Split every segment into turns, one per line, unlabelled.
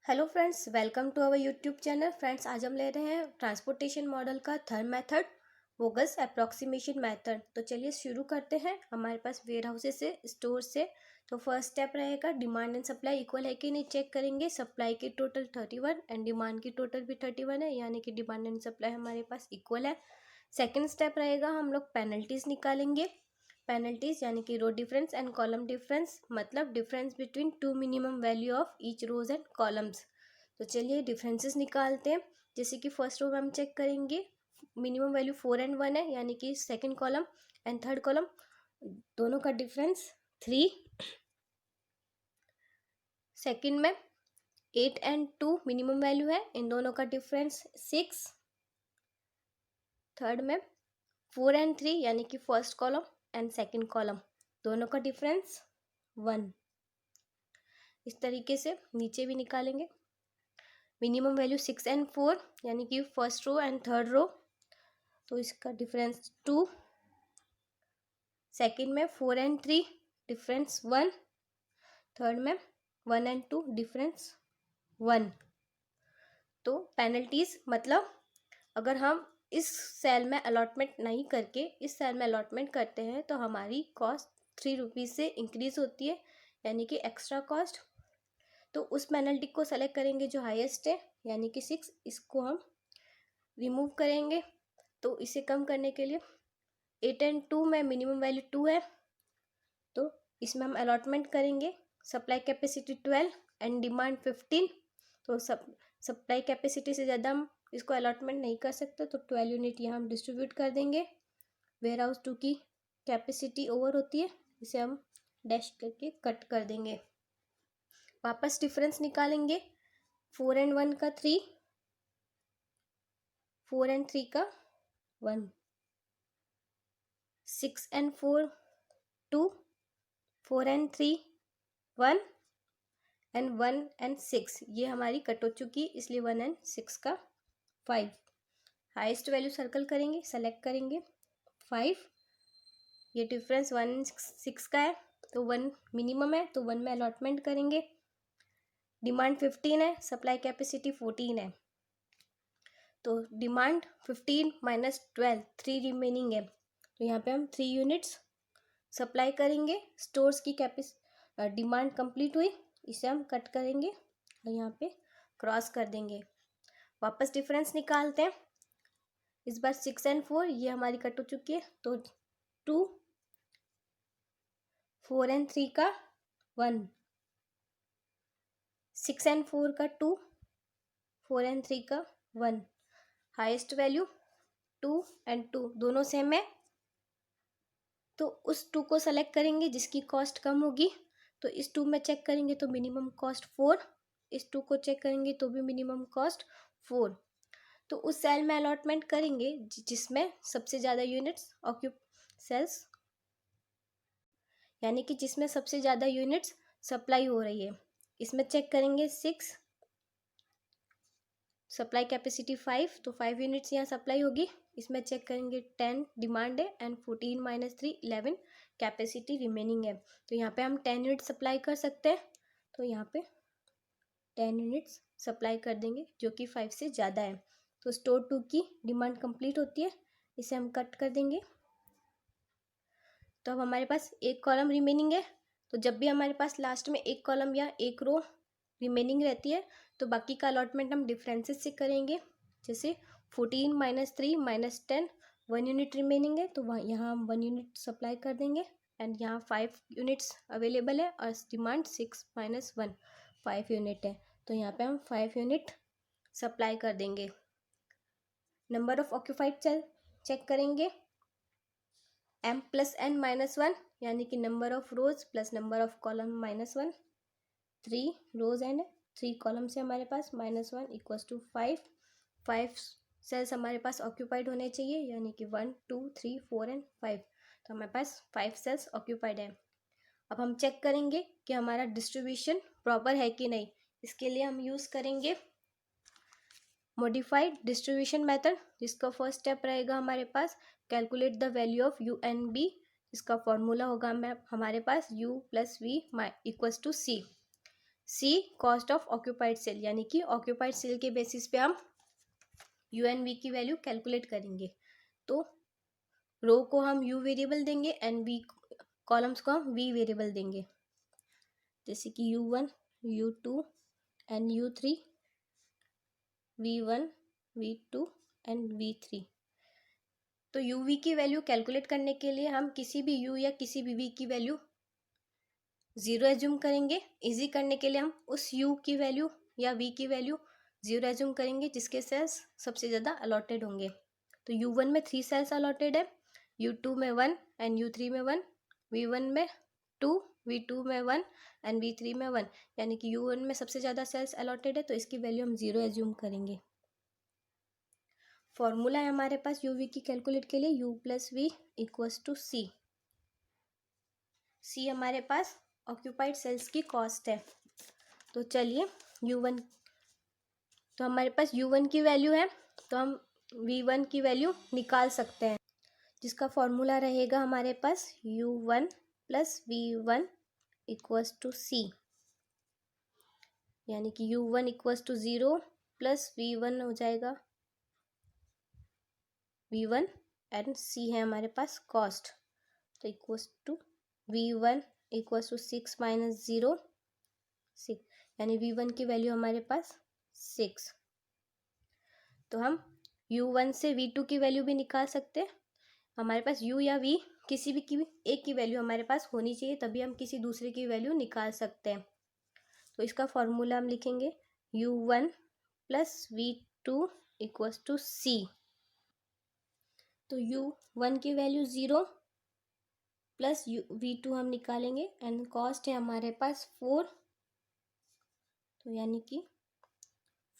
Hello friends, welcome to our YouTube channel. Friends, आज हम ले रहे हैं ट्रांसपोर्टेशन मॉडल का third method, Vogel's approximation method. तो चलिए शुरू करते हैं। हमारे पास वेयर हाउसेस से, स्टोर से। तो फर्स्ट स्टेप रहेगा डिमांड एंड सप्लाई इक्वल है कि नहीं चेक करेंगे। सप्लाई की टोटल 31 एंड डिमांड की टोटल भी 31 है, यानी कि डिमांड एंड सप्लाई हमारे पास इक्वल है। सेकेंड स्टेप रहेगा, हम लोग पेनल्टीज निकालेंगे। पेनल्टीज यानी कि row difference and column difference, मतलब difference between two minimum value of each rows and columns. तो चलिए डिफरेंसेस निकालते हैं। जैसे कि फर्स्ट रो में हम चेक करेंगे, मिनिमम वैल्यू 4 एंड 1 है, यानी कि second column and third column दोनों का डिफरेंस 3। सेकंड में 8 एंड 2 मिनिमम वैल्यू है, इन दोनों का डिफरेंस 6। थर्ड में 4 एंड 3 यानी कि first column and second column दोनों का डिफरेंस 1। इस तरीके से नीचे भी निकालेंगे। मिनिमम वैल्यू 6 एंड 4 यानी कि first row and third row, तो इसका डिफरेंस 2। सेकंड में 4 एंड 3 डिफरेंस 1। थर्ड में 1 एंड 2 डिफरेंस 1। तो पेनल्टीज मतलब अगर हम इस सेल में अलॉटमेंट नहीं करके इस सेल में अलॉटमेंट करते हैं तो हमारी कॉस्ट 3 रुपीज़ से इंक्रीज होती है, यानी कि एक्स्ट्रा कॉस्ट। तो उस पेनल्टी को सेलेक्ट करेंगे जो हाईएस्ट है, यानी कि 6। इसको हम रिमूव करेंगे। तो इसे कम करने के लिए 8 एंड 2 में मिनिमम वैल्यू 2 है, तो इसमें हम अलॉटमेंट करेंगे। Supply capacity 12 and demand 15। तो सप्लाई कैपेसिटी से ज़्यादा हम इसको अलॉटमेंट नहीं कर सकते, तो 12 यूनिट यहाँ हम डिस्ट्रीब्यूट कर देंगे। वेयर हाउस 2 की कैपेसिटी ओवर होती है, इसे हम डैश करके कट कर देंगे। वापस डिफरेंस निकालेंगे। 4 एंड 1 का 3, 4 एंड 3 का 1, 6 एंड 4 2, 4 एंड 3 1 एंड 1 एंड 6, ये हमारी कट हो चुकी, इसलिए 1 एंड 6 का 5। हाईएस्ट वैल्यू सर्कल करेंगे, सेलेक्ट करेंगे 5। ये डिफरेंस 1 एंड 6 का है, तो 1 मिनिमम है, तो 1 में अलॉटमेंट करेंगे। डिमांड 15 है, सप्लाई कैपेसिटी 14 है, तो डिमांड 15 माइनस 12, 3 रिमेनिंग है, तो यहाँ पे हम 3 यूनिट्स सप्लाई करेंगे। स्टोर्स की डिमांड कंप्लीट हुई, इसे हम कट करेंगे और यहाँ पे क्रॉस कर देंगे। वापस डिफरेंस निकालते हैं। इस बार 6 एंड 4 ये हमारी कट हो चुकी है, तो 2, 4 एंड 3 का 1, 6 एंड 4 का 2, 4 एंड 3 का 1। हाईएस्ट वैल्यू 2 एंड 2 दोनों सेम है, तो उस 2 को सेलेक्ट करेंगे जिसकी कॉस्ट कम होगी। तो इस 2 में चेक करेंगे तो मिनिमम कॉस्ट 4, इस 2 को चेक करेंगे तो भी मिनिमम कॉस्ट 4। तो उस सेल में अलॉटमेंट करेंगे जिसमें सबसे ज़्यादा यूनिट्स सेल्स, यानी कि जिसमें सबसे ज़्यादा यूनिट्स सप्लाई हो रही है। इसमें चेक करेंगे 6, सप्लाई कैपेसिटी 5, तो 5 यूनिट्स यहाँ सप्लाई होगी। इसमें चेक करेंगे 10 डिमांड है एंड 14 माइनस 3 11 कैपेसिटी रिमेनिंग है, तो यहाँ पे हम 10 यूनिट सप्लाई कर सकते हैं। तो यहाँ पे 10 यूनिट्स सप्लाई कर देंगे जो कि 5 से ज़्यादा है। तो स्टोर 2 की डिमांड कंप्लीट होती है, इसे हम कट कर देंगे। तो अब हमारे पास एक कॉलम रिमेनिंग है, तो जब भी हमारे पास लास्ट में एक कॉलम या एक रो रिमेनिंग रहती है तो बाकी का अलॉटमेंट हम डिफरेंसेस से करेंगे। जैसे 14 माइनस 3 माइनस 10, 1 यूनिट रिमेनिंग है, तो वहाँ यहाँ हम 1 यूनिट सप्लाई कर देंगे एंड यहाँ 5 यूनिट्स अवेलेबल है और डिमांड 6 माइनस 1 5 यूनिट है, तो यहाँ पे हम 5 यूनिट सप्लाई कर देंगे। Number of occupied cell check करेंगे। m प्लस n माइनस 1 यानी कि number of rows plus number of column minus 1। 3 rows and 3 column से हमारे पास -1 इक्वल्स टू 5। 5 सेल्स हमारे पास ऑक्यूपाइड होने चाहिए, यानी कि 1 2 3 4 एंड 5, तो हमारे पास 5 सेल्स ऑक्यूपाइड है। अब हम चेक करेंगे कि हमारा डिस्ट्रीब्यूशन प्रॉपर है कि नहीं। इसके लिए हम यूज़ करेंगे मॉडिफाइड डिस्ट्रीब्यूशन मेथड, जिसका फर्स्ट स्टेप रहेगा हमारे पास calculate the value of u and b। इसका फॉर्मूला होगा हमारे पास u plus v equals to c। C cost of occupied cell, यानी कि ऑक्यूपाइड सेल के बेसिस पे हम यू एंड वी की वैल्यू कैलकुलेट करेंगे। तो रो को हम यू वेरिएबल देंगे एंड वी कॉलम्स को हम वी वेरिएबल देंगे, जैसे कि U1, U2 and U3, V1, V2 and V3। तो UV की वैल्यू कैलकुलेट करने के लिए हम किसी भी U या किसी भी V की वैल्यू 0 एज्यूम करेंगे। इजी करने के लिए हम उस U की वैल्यू या V की वैल्यू 0 एज्यूम करेंगे जिसके सेल्स सबसे ज़्यादा अलॉटेड होंगे। तो U1 में 3 सेल्स अलॉटेड है, U2 में 1 एंड U3 में 1, V1 में 2, V2 में 1 एंड V3 में 1, यानी कि U1 में सबसे ज़्यादा सेल्स अलॉटेड है तो इसकी वैल्यू हम 0 एज्यूम करेंगे। फॉर्मूला है हमारे पास UV की कैलकुलेट के लिए U plus V equals to C। C हमारे पास ऑक्यूपाइड सेल्स की कॉस्ट है। तो चलिए U1, तो हमारे पास U1 की वैल्यू है तो हम V1 की वैल्यू निकाल सकते हैं, जिसका फॉर्मूला रहेगा हमारे पास U1 plus V1 equals to C, यानी कि U1 equals to 0 plus V1 हो जाएगा V1 एंड C है हमारे पास कॉस्ट, तो equals to V1 equals to 6 minus 0 6, यानी V1 की वैल्यू हमारे पास 6। तो हम U1 से V2 की वैल्यू भी निकाल सकते हैं। हमारे पास U या V किसी भी की एक की वैल्यू हमारे पास होनी चाहिए, तभी हम किसी दूसरे की वैल्यू निकाल सकते हैं। तो इसका फॉर्मूला हम लिखेंगे U1 plus V2 equals to C। तो U1 की वैल्यू 0 प्लस V2 हम निकालेंगे एंड कॉस्ट है हमारे पास 4, तो यानी कि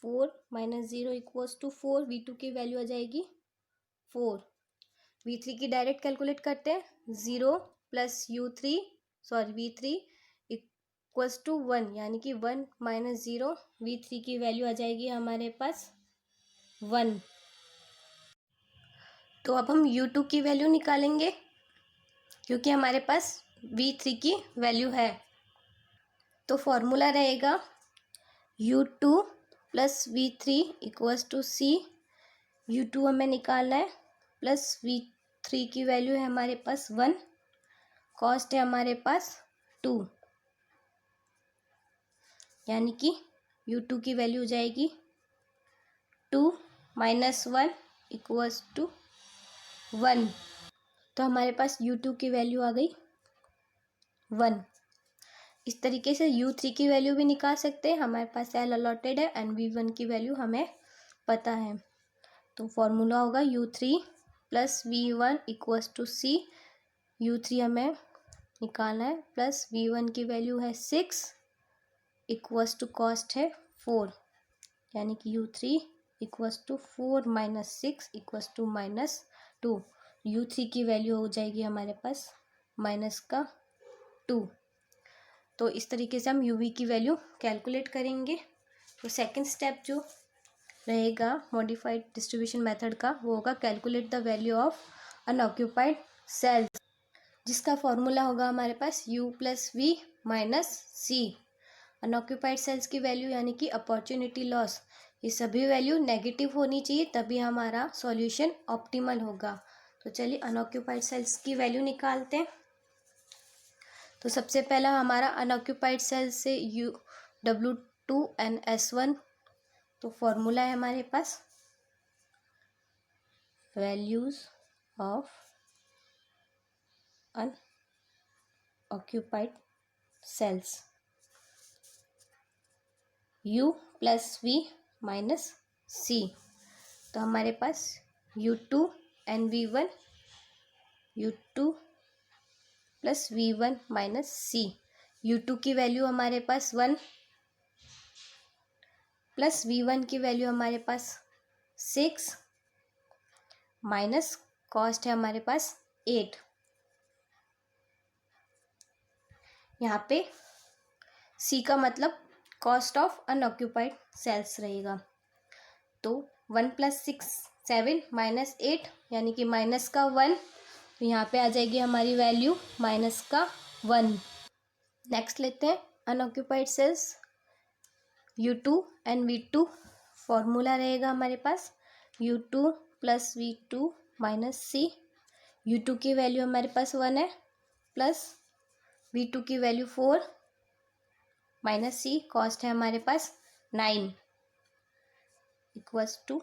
4 माइनस 0 इक्वल्स टू 4, V2 की वैल्यू आ जाएगी 4। V3 की डायरेक्ट कैलकुलेट करते हैं, 0 प्लस V3 इक्वल्स टू 1, यानी कि 1 माइनस 0, V3 की वैल्यू आ जाएगी हमारे पास 1। तो अब हम U2 की वैल्यू निकालेंगे क्योंकि हमारे पास V3 की वैल्यू है। तो फॉर्मूला रहेगा U2 plus V3 equals to C। U2 हमें निकालना है, प्लस V3 की वैल्यू है हमारे पास 1, कॉस्ट है हमारे पास 2, यानी कि U2 की वैल्यू हो जाएगी 2 माइनस 1 इक्वल्स टू 1। तो हमारे पास U2 की वैल्यू आ गई 1। इस तरीके से U3 की वैल्यू भी निकाल सकते हैं, हमारे पास सेल अलॉटेड है एंड V1 की वैल्यू हमें पता है। तो फॉर्मूला होगा U3 plus V1 equals to C। U3 हमें निकालना है, प्लस V1 की वैल्यू है 6 इक्वल्स टू कॉस्ट है 4, यानी कि U3 equals to 4 minus 6 equals to minus 2। U3 की वैल्यू हो जाएगी हमारे पास माइनस का 2। तो इस तरीके से हम UV की वैल्यू कैलकुलेट करेंगे। तो सेकंड स्टेप जो रहेगा मॉडिफाइड डिस्ट्रीब्यूशन मेथड का, वो होगा calculate the value of unoccupied cells, जिसका फॉर्मूला होगा हमारे पास U plus V minus C। Unoccupied cells की वैल्यू यानी कि अपॉर्चुनिटी लॉस, ये सभी वैल्यू नेगेटिव होनी चाहिए तभी हमारा सॉल्यूशन ऑप्टिमल होगा। तो चलिए अनऑक्यूपाइड सेल्स की वैल्यू निकालते हैं। तो सबसे पहला हमारा अनऑक्यूपाइड सेल से W2 एंड S1, तो फॉर्मूला है हमारे पास values of unoccupied cells U plus V minus C। तो हमारे पास U2 and V1, U2 plus V1 minus C। U2 की वैल्यू हमारे पास 1 प्लस V1 की वैल्यू हमारे पास 6 माइनस कॉस्ट है हमारे पास 8। यहाँ पे C का मतलब कॉस्ट ऑफ अनऑक्यूपाइड सेल्स रहेगा। तो 1 प्लस 6 7 माइनस 8, यानी कि माइनस का 1, तो यहाँ पे आ जाएगी हमारी वैल्यू माइनस का 1। नेक्स्ट लेते हैं unoccupied sales U2 and V2 formula रहेगा हमारे पास U2 plus V2 minus C। U2 की वैल्यू हमारे पास 1 है प्लस V2 की वैल्यू 4 माइनस C, कॉस्ट है हमारे पास 9 इक्वल्स टू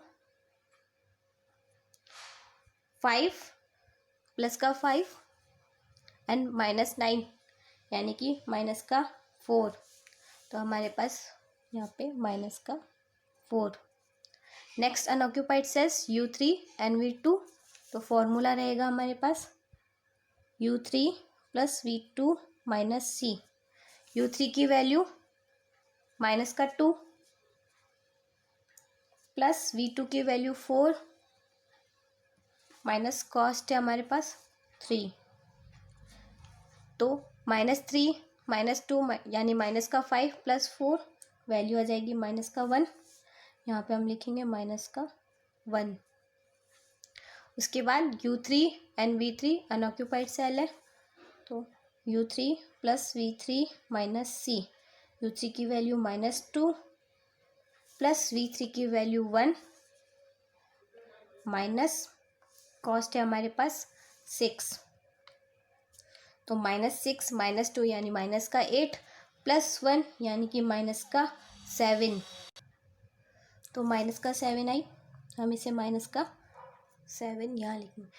5 प्लस का 5 एंड माइनस 9 यानी कि माइनस का 4। तो हमारे पास यहाँ पे माइनस का 4। Next unoccupied cells U3 and V2। तो फॉर्मूला रहेगा हमारे पास U3 plus V2 minus C। U3 की वैल्यू माइनस का 2 प्लस V2 की वैल्यू 4 माइनस कॉस्ट है हमारे पास 3। तो -3 -2 यानी माइनस का 5 प्लस 4 वैल्यू आ जाएगी माइनस का 1। यहाँ पे हम लिखेंगे माइनस का 1। उसके बाद U3 and V3 unoccupied cell है। तो U3 plus V3 minus C। U3 की वैल्यू -2 प्लस V3 की वैल्यू 1 माइनस कॉस्ट है हमारे पास 6। तो -6 -2 यानी माइनस का 8 प्लस 1 यानी कि माइनस का 7। तो माइनस का 7 आई, हम इसे माइनस का 7 यहाँ लिखेंगे।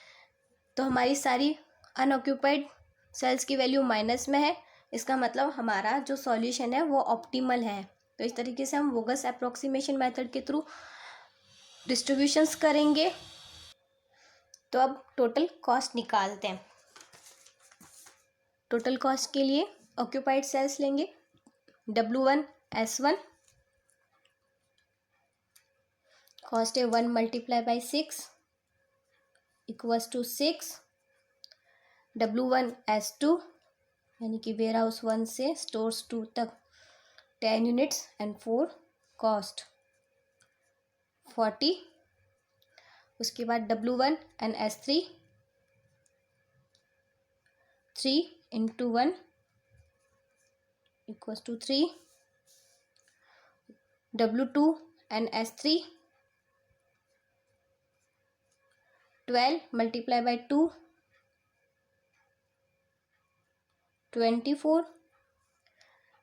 तो हमारी सारी अनऑक्यूपाइड सेल्स की वैल्यू माइनस में है। इसका मतलब हमारा जो सॉल्यूशन है वो ऑप्टिमल है। तो इस तरीके से हम वोगस अप्रोक्सीमेशन मेथड के थ्रू डिस्ट्रीब्यूशंस करेंगे। तो अब टोटल कॉस्ट निकालते हैं। टोटल कॉस्ट के लिए ऑक्यूपाइड सेल्स लेंगे W1 S1, कॉस्ट है 1 multiply by 6 equals to 6। W1 S2 यानी कि वेयर हाउस 1 से स्टोर्स 2 तक 10 यूनिट्स एंड 4 कॉस्ट 40। उसके बाद W1 and S3 3 into 1 equals to 3। W2 and S3 12 multiply by 2 24।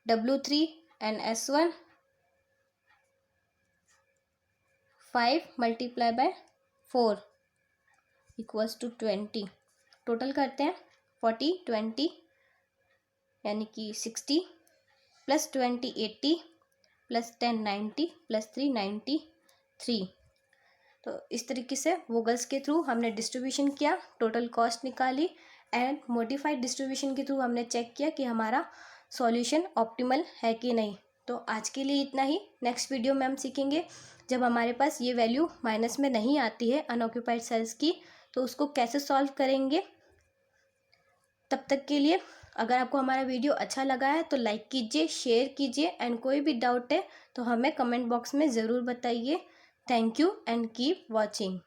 W3 and S1 5 multiply by 4 equals to 20। Total करते हैं 40 20 यानी कि 60 प्लस 20 80 प्लस 10 90 प्लस 3 93। तो इस तरीके से वोगल्स के थ्रू हमने डिस्ट्रीब्यूशन किया, टोटल कॉस्ट निकाली एंड मॉडिफाइड डिस्ट्रीब्यूशन के थ्रू हमने चेक किया कि हमारा सॉल्यूशन ऑप्टिमल है कि नहीं। तो आज के लिए इतना ही। नेक्स्ट वीडियो में हम सीखेंगे जब हमारे पास ये वैल्यू माइनस में नहीं आती है अनऑक्यूपाइड सेल्स की, तो उसको कैसे सॉल्व करेंगे। तब तक के लिए अगर आपको हमारा वीडियो अच्छा लगा है तो लाइक कीजिए, शेयर कीजिए एंड कोई भी डाउट है तो हमें कमेंट बॉक्स में ज़रूर बताइए। Thank you and keep watching.